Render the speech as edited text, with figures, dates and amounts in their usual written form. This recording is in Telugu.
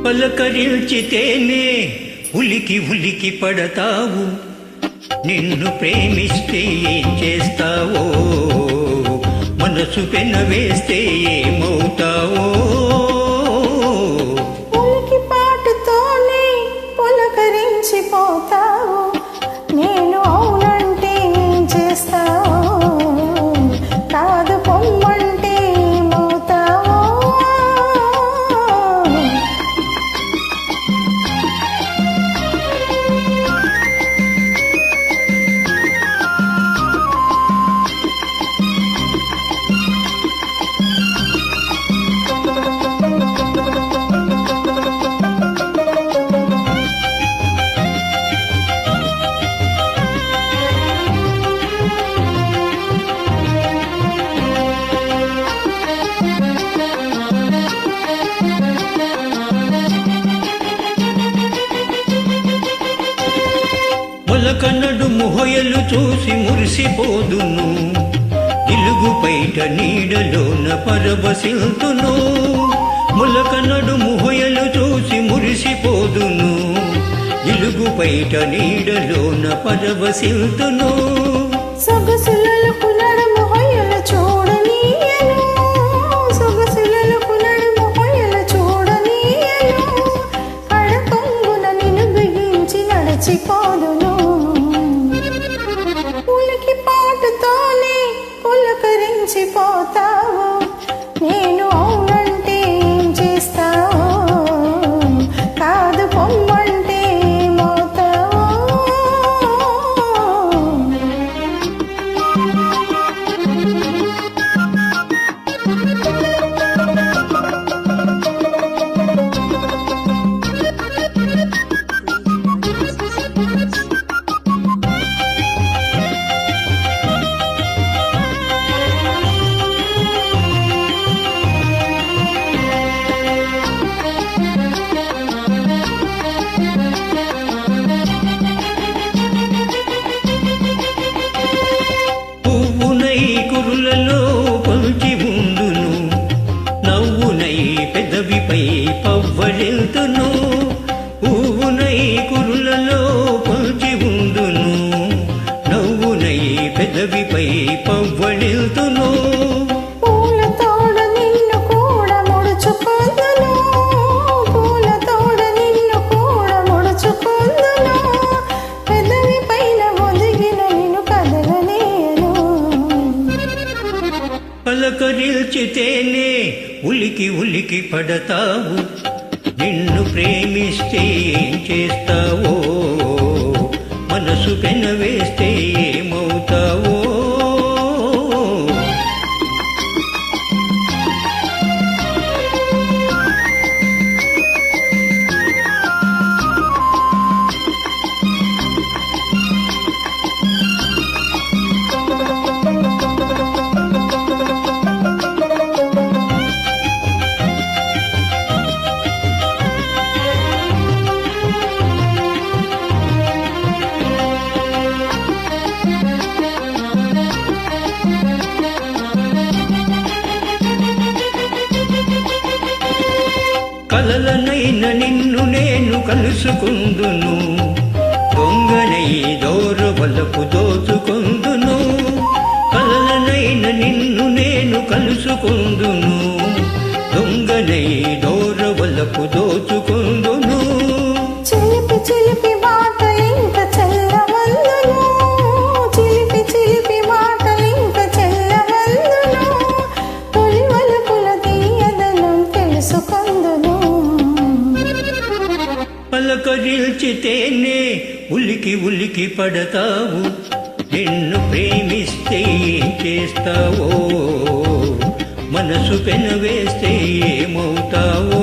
పలకరించితేనే ఉలికి ఉలికి పడతావు, నిన్ను ప్రేమిస్తే ఏం చేస్తావో, మనసు పెనవేస్తే ఏమవుతావో. ఉలికి పాటుతోనే పులకరించిపోతావు, నేను అవునంటే ఏం చేస్తావు, కాదు పొమ్మంటే ఏమవుతావో. మొలకనడు మొహయలు చూసి మురిసిపోదును, ఇలుగు బయట నీడలోన పరవశిల్తును. మొలకనడు మొహయలు చూసి మురిసిపోదును, ఇలుగు బయట నీడలోన పరవశిల్తును. సొగసులలో పునడు మొహయలు చూడనీయను, సొగసులలో పునడు మొహయలు చూడనీయను, కడపంగున నిన్ను బిగించి నడిచిపోదును. ఉలికి పాటుతోనే పులకరించిపోతావు, నేను అవునంటే ఏం చేస్తావు, కాదు పొమ్మంటే ఏమవుతావు. కురులలో పల్చి ఉందును, నవ్వునై పెదవిపై పవ్వళెల్తును. పువ్వునై కురులలో పల్చి ఉందును, నవ్వునై పెదవిపై పవ్వళెల్తును. పూలతోడ నిన్ను కూడా ముడుచుకొందును, పూలతోడ నిన్ను కూడా ముడుచుకొందును, పెదవి పైన ఒదిగిన నిన్ను కదలనేను. పలకరిల్చితేనే ఉలికి ఉలికి పడతావు, నిన్ను ప్రేమిస్తే ఏం చేస్తావో, మనసు పెనవేస్తే ఏమవుతావో. కలలనైన నిన్ను నేను కలుసుకుందును, దొంగనై దోరవలపు దోచుకుందును. కలలనైన నిన్ను నేను కలుసుకుందును, దొంగనై దోరవలపు దోచుకుందును. చిలిపి చిలిపి మాట ఇంక చెల్లవల్లును, చిలిపి చిలిపి మాట ఇంక చెల్లవల్లును, తొలి వలపుల తీయదనం తెలుసుకొందును. పలకరిల్చితేనే ఉలికి ఉలికి పడతావు, నిన్ను ప్రేమిస్తే ఏం చేస్తావో, మనసు పెనవేస్తే ఏమవుతావో.